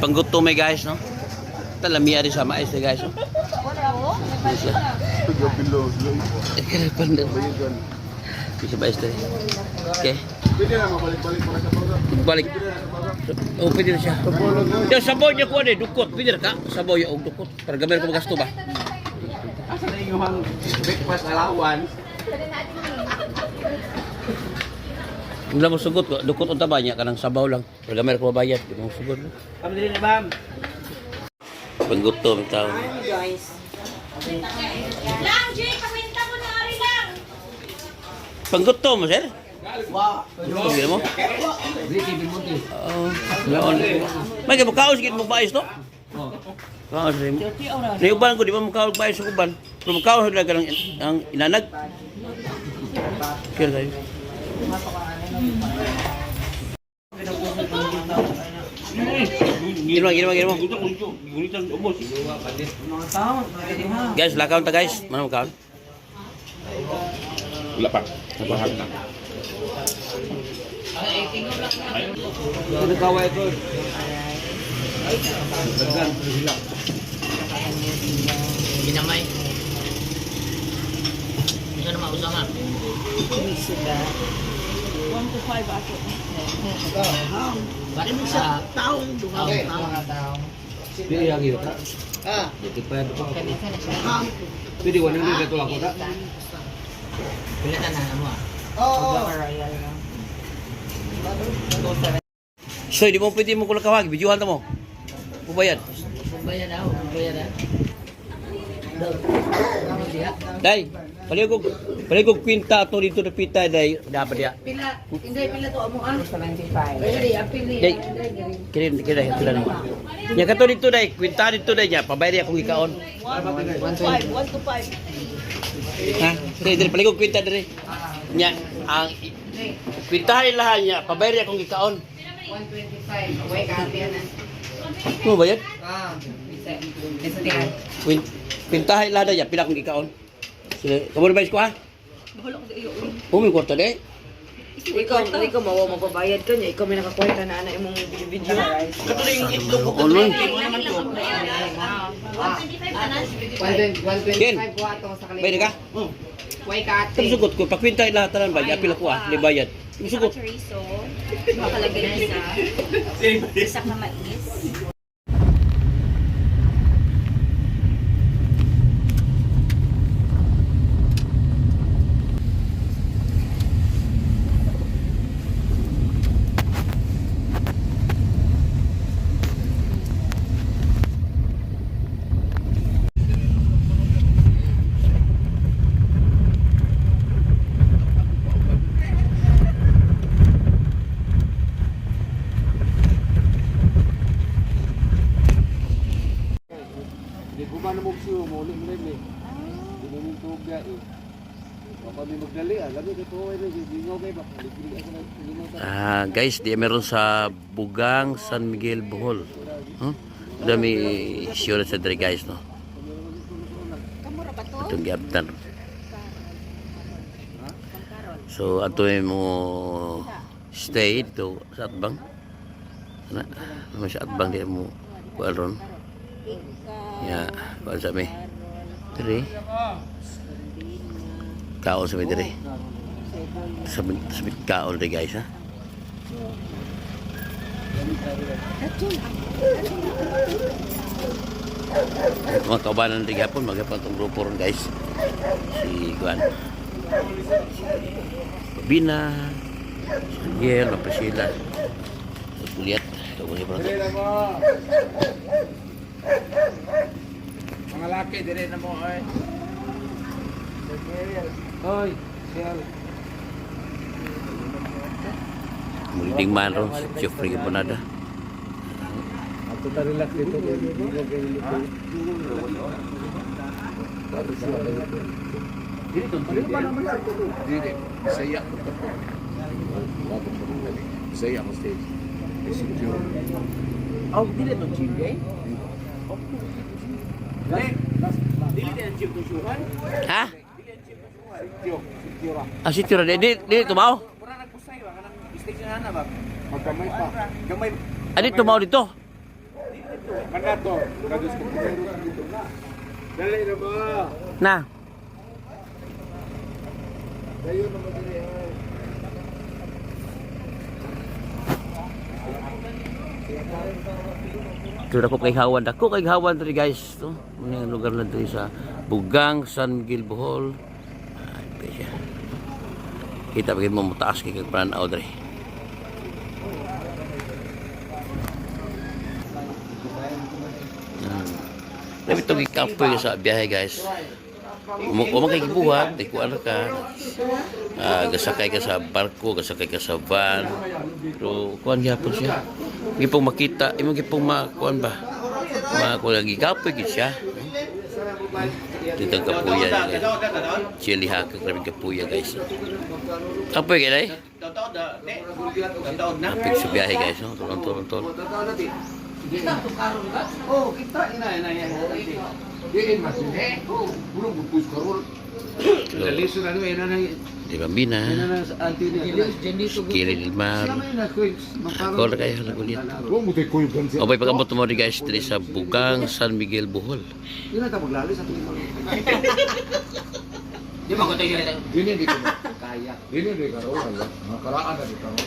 panggutom may guys, no? Talamiya rin sa mais eh, guys, no? Kaya panda. Bisa mais tadi. Oke. Balik. Oh, pwede na siya. Yung sabaw niya ko ano, dukot. Pwede na ka? Sabaw yung dukot. Para gamay ko magasto ba? Asa na yung breakfast allowance? Hindi mo sugot ko. Dukot unta ba niya? Kanang sabaw lang. Para gamay ko mabayad. Hindi mo sugot. Kami din na, ma'am. Panggutom tao. Guys. Lang, Jay, paminta mo na rin lang. Panggutom, sir? Wow. Pagkira mo? Ricky Bimonti. May kaos gid mo bayis to? Kaos rin. Niuban ko di ba mo kaos bayis sa uban. Pero mo kaos lang kanang ang inanag. Kira kayo. Gino. Guys, lakaw ta guys. Mana mo kaon? Wala pa. Nabahag na. Ano kaway ko? Dagan, hilak. Ginamay. Isa na mausangan. Suga. 1 to 5 ako. Bari mo sa taong dumaw. Taong. Pili yang iyo ka? Dito pa yan. Pili ko nang dito ako ta. Pilatan na mo. So, di mo pwede mo kulakawag. Bidyuhan ta mo. Pubayad. Bayad daw, bayad ah. Day, paligog kwinta to dito na pita day dapat dia. Pila, hindi pila to amo ah. 75. Dili apili. Day. Kira na. Nya kato dito day, kwinta dito day nya pabayad akong ikaon. 1 to 5. Ha? Dili paligog kwinta diri. Nya ang kwintahan lahat nya pabayad akong ikaon. 125. Away ka na. Mo bayad? Isa tiyan. Kwintahan lahat nya pila akong ikaon. Sige, kamu bayad ko ha? Bahala ko iyo. Umi kwarta day. Ikaw mawa mo bayad ka niya. Ikaw may nakakuha na ana imong video. Katuloy yung ito ko. Online. Mo naman ko. 125 wato sa kanila. Bayad ka? Way ka Tapos sugot ko, pakwintahan lahat tanan ba? Apil ako ah, di bayad. Sugot. Chorizo, makalagay na isa na mais. Di ko man mo siyo mo ulit ni. Di mo tuga eh. Baka mi magdali ah, labi ko ay gingaw kay ba. Guys, di meron sa Bugang San Miguel Bohol. Dami sure sa diri guys no. Kamura ba to? Itong giabtan. So ato mo stay dito sa Atbang. Naman sa Atbang di mo kualron. Ya, kual sa mi. Diri. Kaon sa mi diri. Sabit kaon diri guys ha. Mga kaubanan rin hapon, maghapan itong grupo ron guys. Si Juan, Bina, si Angel, Mapasila, si Juliet. Ito ko niya Mga laki dire na mo ay. Hoy, siyal. Muling man ron, si Jeffrey Iponada. Ato ta relax dito. Dito pa naman sa tulo. Dito. Saya ko to. Saya mo stage. Oh, dili to chip eh. Dili din chip to suhan. Ha? Sityo. Ah, si Tira, di tumao? Pura nagpusay ba kanang station na ba? Magkamay pa. Gamay. Ah, di tumao dito? Manato. Kadus ko dito na. Dali na ba? Na. Dayo na ba dili ay. Ito dako kay Hawan. Dako kay Hawan diri guys. Ito. Muna yung lugar na diri sa Bugang, San Miguel, Bohol. Ay, pesya. Kita bagay mo mutaas kay kagpranaw diri. Tapi ito gikapoy sa biyahe guys. Umang kay gibuhat, di ko ano ka. Gasakay ka sa barko, gasakay ka sa van. Pero kuan gyapon siya. Di pong makita, imo gipong makuan ba? Makuan gikapoy gid siya. Dito kapuya. Chili haka grabe kapuya guys. Kapoy gid ay. Apik sa biyahe guys, no. Tulong. Oh, kita ina. Diin mas eh. Burung bupus karul. Laliso na ina na. Di Bambina. Ina na anti ni. Kiri Dilmar. Ako na kayo nagulit. Wo mo tay kuy ban siya. Obay pagambot mo rin guys diri sa Bugang, San Miguel, Bohol. Ina ta maglali sa tuloy. Di ba ko tayo dito? Dini di ko kaya. Dini di karul kaya. Makaraan na di karul.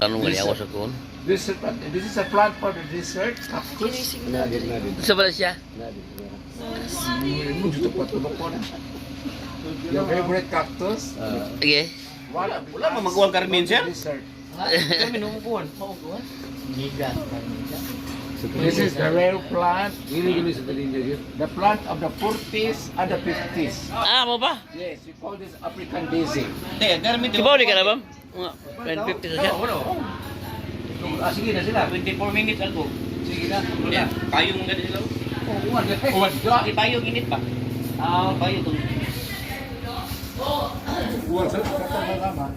Tanong gali ako sa kun. This is a plant for the dessert. Cactus. Sa bala siya? Mo dito pa tulog ko na. Your favorite cactus? Okay. Wala mo magkuhan Carmen sir? Dessert. Kami nung kuhan. Giga. This is the rare plant. The plant of the 40s and the 50s. Ah, mo ba? Yes, we call this African daisy. Teka, Carmen. Kibaw di ka na ba? Mga 50 sa siya. Sige na sila. 24 minutes ako. Sige na. Payong nga din sila. Uwan. Payong init pa. Payong to. Uwan sa tama.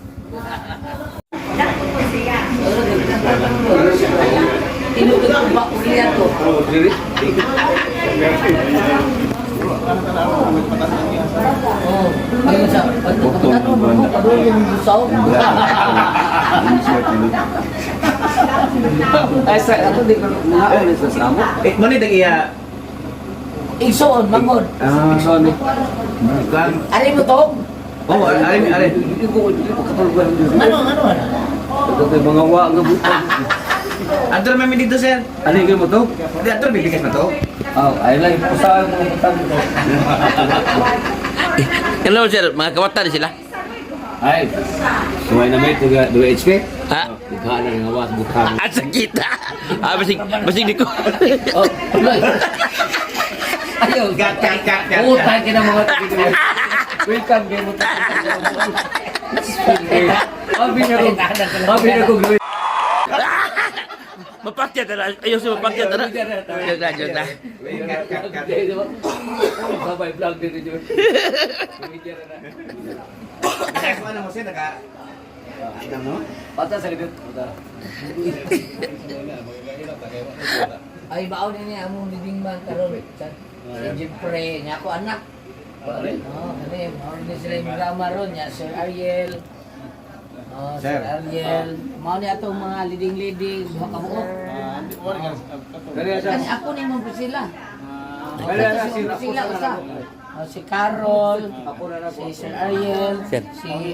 Tinutod ko ba ulian to? Oh, dili. Oh, ayun sa pagkakataon mo, padulong yung busaw. Ay, sa ato di ko mga ulit sa samo. Mo ni tagiya. Igsoon, mangod. Sorry. Ari mo to? Oh, ari. Ano? Ito kay mga wa nga buta. Adro may dito sir. Ano yung mo to? Hindi adro bibigas na to. Oh, ay lang usahan mo utang mo. Hello sir, mga kawatan sila. Ay. Suway na may tuga 2 HP. Ha? Ikaw na nga was butang. At sakit. Basig di ko. Oh, ayun. Gat. Utang ka na mga tigil. Welcome game mo. Abi na ko. Mapakyat na. Ayaw siya mapakyat na. Joke na. Sabay vlog din yun. Ano mo sir naka mo? Pata sa gitna. Ay baon ni among leading man karon. Jeffrey, nya ako anak. Oh, kani, mao ni sila yung drama ron nya Sir Ariel. Oh, Sir Ariel. Mao ni atong mga leading duha ka buok. Kasi ako ni mo sila. Sila usa. Si Carol, si Sir Ariel, si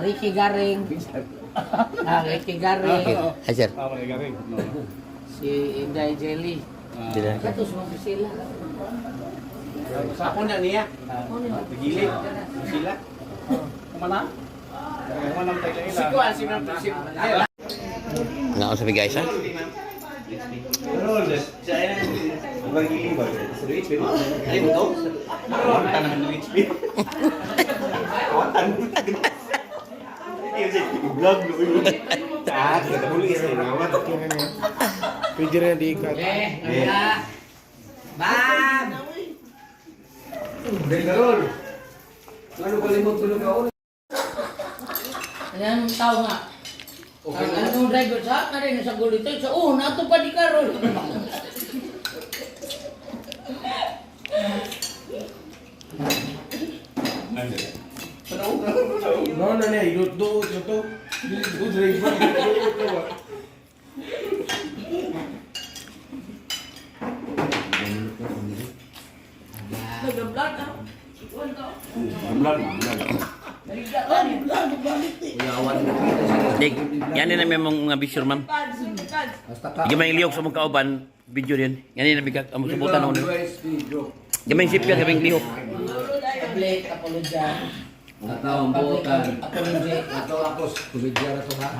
Ricky Garing. Ricky Garing. Ay sir. Si Inday Jelly. Katus mo sila. Ako na niya. Gilid. Sila. Kumana? Kumana tayo ila. Si Kuan si Ma'am si. Nga ako sabi guys ha. Ay mo to? Ano naman ng HP? Vlog lo yun. Tulis na naman. Pwede rin di ikat. Bam! Dengarol. Ano ko limot tulog ako? Ayan ang tao nga. Anong driver sa akin rin sa gulito? Sa nato pa di Carol. No, na niya, idot-doot na to. Dito, driver. Dik, yan din na may mga bisyor, ma'am. Gamay liyok sa mong kauban, video din. Yan din na bigak, ang subutan ako. Gamay sipya, gamay liyok. Public apology. Atau bukan Apology. atau aku kubicara to ha.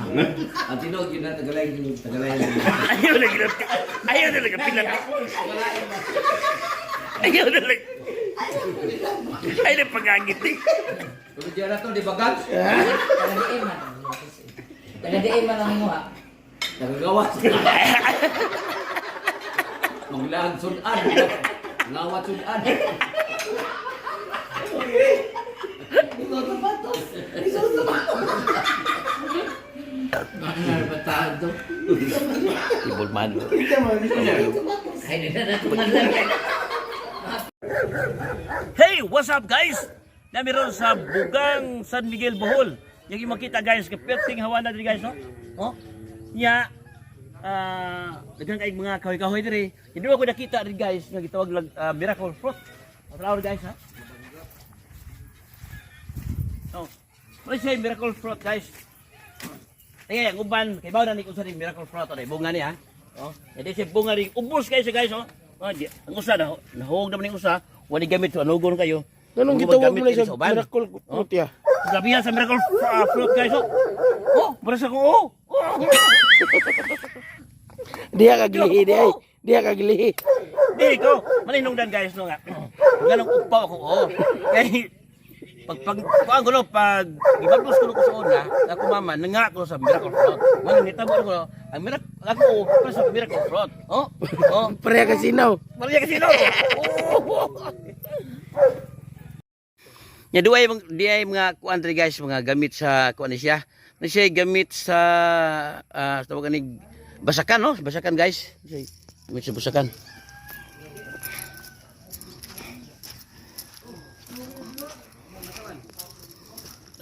Antino gina tagalay. Ayaw na gina, ayaw na lang pilat. Ayaw na lang. Ayaw na pagangit eh. Kubicara to di bagat. Taga-DM man. Taga-DM man ang muha. Nagagawas. Manglaan sudan. Ngawat sudan. Ano ba tahan to? Ibol man. Ay, nagdadatuman lang yan. Hey, what's up guys? Namiron sa Bugang San Miguel, Bohol. Yung makita guys, kaperting hawa na diri guys, no? Oh? Nya daghang kay mga kahoy-kahoy diri. Hindi ako nakita rin guys, nga gitawag lang miracle fruit. Flower guys, ha? Oh. Ano siya miracle fruit guys? Ay, ang uban, kay bawo na ni usa ring miracle fruit ay bunga niya. Oh, edi siya bunga ring ubos kayo siya guys, oh. Oh, ang usa na nahuog naman ning usa, wali gamit so anugon kayo. Ganun gitawag mo na siya miracle fruit ya. Grabe yan sa miracle fruit guys, oh. Oh, barasa ko, oh. Dia kaglihi dia. Dia kaglihi. Di ko, maninungdan guys no nga. Ganong upaw ako, oh. Kay pag gulo pag ibablos ko sa una, ako mama nga ako sa miracle fruit. Man nitabo ko ang miracle ako para sa miracle fruit. Oh. Oh, Pareha kasinaw. Maria Casino. Oh. Nya duay mga kuan diri guys, mga gamit sa kuan ni siya. Na siya gamit sa tawag ni basakan, no? Basakan guys. Siya gamit sa basakan.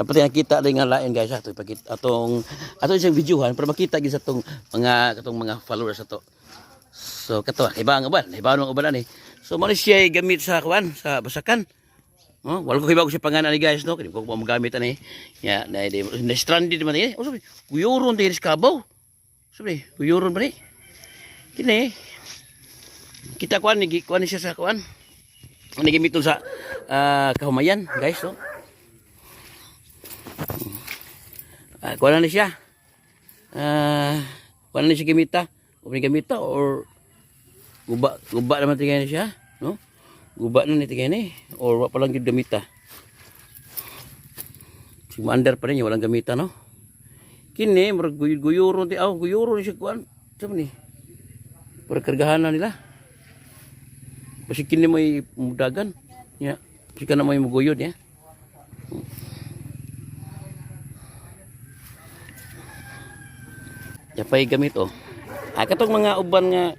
Dapat yang kita rin nga lain guys ato ipakita atong isang videohan para makita gyud sa tong mga followers ato. So kato iba ang uban ani. So man siya gamit sa kuan sa basakan. Oh, wala ko iba ko si pangalan ni guys no, kini ko magamit ani. Ya, na stranded man ni. Oh, sabi, kuyuron din sa kabaw. Sabi, kuyuron ba ni? Kini. Kita kuan siya sa kuan. Ani gamit sa kahumayan guys no. Kuha na siya. Kuha na siya gamita. Kung gamita or guba naman tingin siya. No? Guba na tingin ni. Or wala pa lang yung gamita. Si Mander pa rin yung walang gamita, no? Kini, marag guyuron. Guyuron siya kuhan. Saan ni? Para kargahan na nila. Kasi kini may mudagan. Ya. Kasi ka na may muguyod, ya. Yapay gamit oh. Katong mga uban nga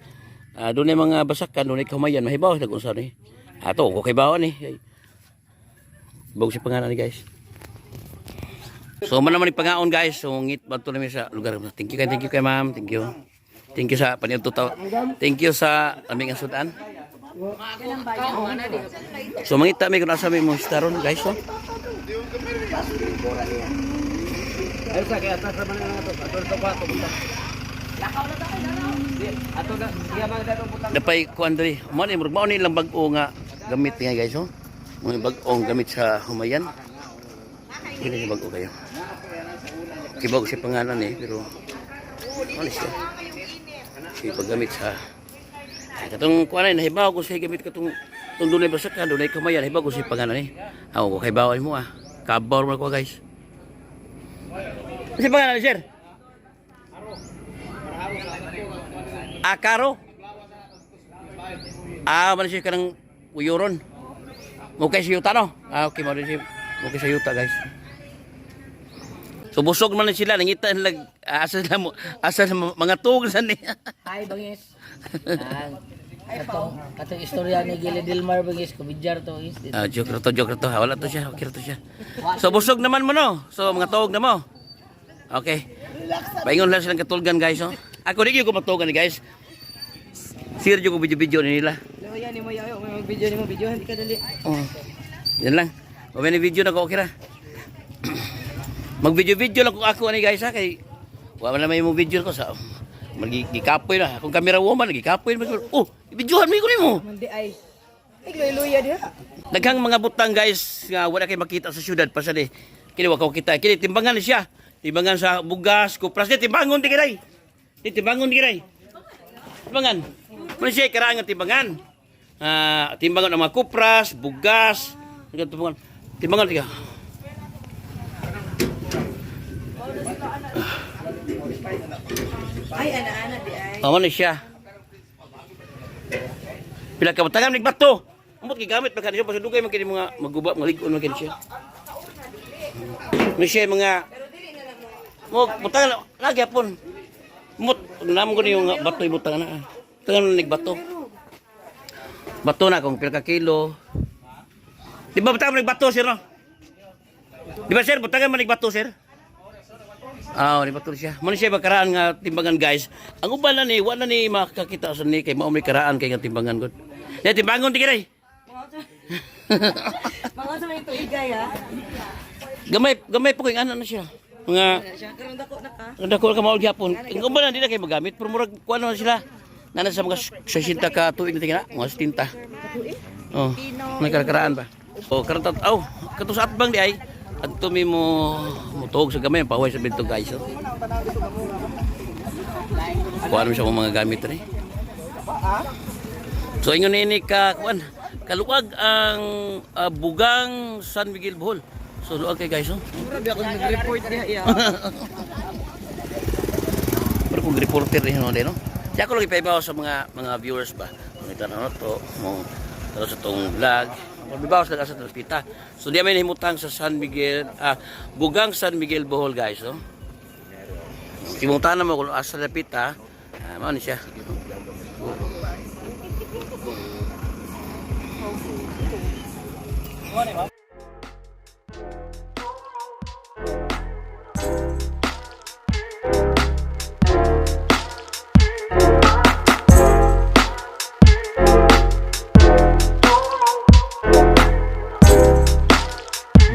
dunay mga basakan, dunay kahumayan, mahibaw sa unsa ni. Ato ko kay bawa ni. Bog si pangalan ni guys. So man naman ni pangaon guys. So ngit badto nami sa lugar. Thank you kay ma'am. Thank you. Thank you sa paniudto taw. Thank you sa aming asudan. So mangita mi kun asa mi mo staron guys oh. Ayo sa kaya atas naman nga to. Ato pa to. Lakaw na tayo dalaw. Ato ga iya man dato putang. Dapay kuan diri. Mao ni lang bag-o nga gamit nga guys oh. Mga bag-ong gamit sa humayan. Ini bag-o kayo. Kibog si pangalan eh pero ano siya? Si paggamit sa katong kuan ay nahibaw ko siya gamit katong dunay basakan, dunay humayan, nahibaw ko si pangalan eh. Ako kay bawal mo ah. Kabor mo ko guys. Kasi pangalan ni sir? Karo? Man siya ka ng uyuron. Mukay sa yuta no? Okay, mukay sa yuta guys. So busog man sila, nangita nila asa na mga tugan sa niya. Hi, bangis. Katong istorya ni Gili Dilmar bagis kubidyar to is. Joke ra to. Wala to siya, okay ra to siya. So busog naman mo no. So mga tuog na mo. Okay. Paingon lang silang katulgan guys, oh. Ako di ko matugan ni guys. Share ko video-video nila. Yan ni mo yayo, may mag-video ni mo, video hindi ka dali. Oh. Yan lang. O may video na ko okay ra. Mag-video-video lang ko ako ani guys ha kay wala na may mo video ko sa magikapoy na. Kung camera woman gikapoy na. Oh, videohan mo ko nimo. Mandi ay. Igluya diha. Daghang mga butang guys nga wala kay makita sa syudad pasali. Kini wa ko kita. Kini timbangan ni siya. Timbangan sa bugas, kupras di timbangon di kiray. Di timbangon di kiray. Timbangan. Muna siya karangan timbangan. Timbangan ng mga kupras, bugas, timbangan. Timbangan tiga. Ay ana-ana di ay. Ano siya? Pila ka batangan nigbato. Umot gigamit pa kanyo pasadugay man kini mga maguba, malig-on man kini siya. Muna siya mga mo butang lagi apon. Mut namon ko yung bato ibutang na. Tangan nigbato. Bato na kung pila ka kilo. Di ba butang nigbato sir no? Di ba sir butangan man nigbato sir? Ni bato siya. Mo siya bakaraan nga timbangan guys. Ang uban na ni wala ni makakita sa ni kay mao may karaan kay nga timbangan gud. Ya timbangon di kiray. Mga sa may tuigay ha. Gamay po kay ana na siya. Mga Siya karon dako na ka. dako ka mao gyapon. Ang uban na di na kay magamit pero murag kuan na sila. Nana sa mga 60 ka tuig na tingala, mga 70. Oh, may karaan ba? Oh, karon kato sa atbang di ay at tumi mo mutog sa gamay paway sa bento guys. Oh. Kuan mo siya mga gamit rin. So ingon ini ka kuan kaluwag ang bugang San Miguel Bohol. So luwag kay guys. Oh. Grabe ako nag-report diha iya. Pero kung reporter rin no. Siya ko lagi paibaw sa mga viewers ba. Kita na to mo sa tong vlog. Magbibawas lang sa Talpita. So di may himutang sa San Miguel, bugang San Miguel Bohol guys, no. Kimunta na mo kung asa Talpita, mao ni siya.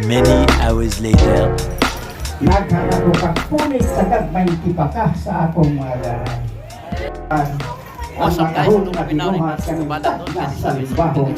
Many hours later. Nagkakaroon punit sa gagmay tipaka sa akong mga garay. Ang Awesome guys, makahulog itong na pinaw ni binuhat Mas kami Kabala doon, sa kasi salbahong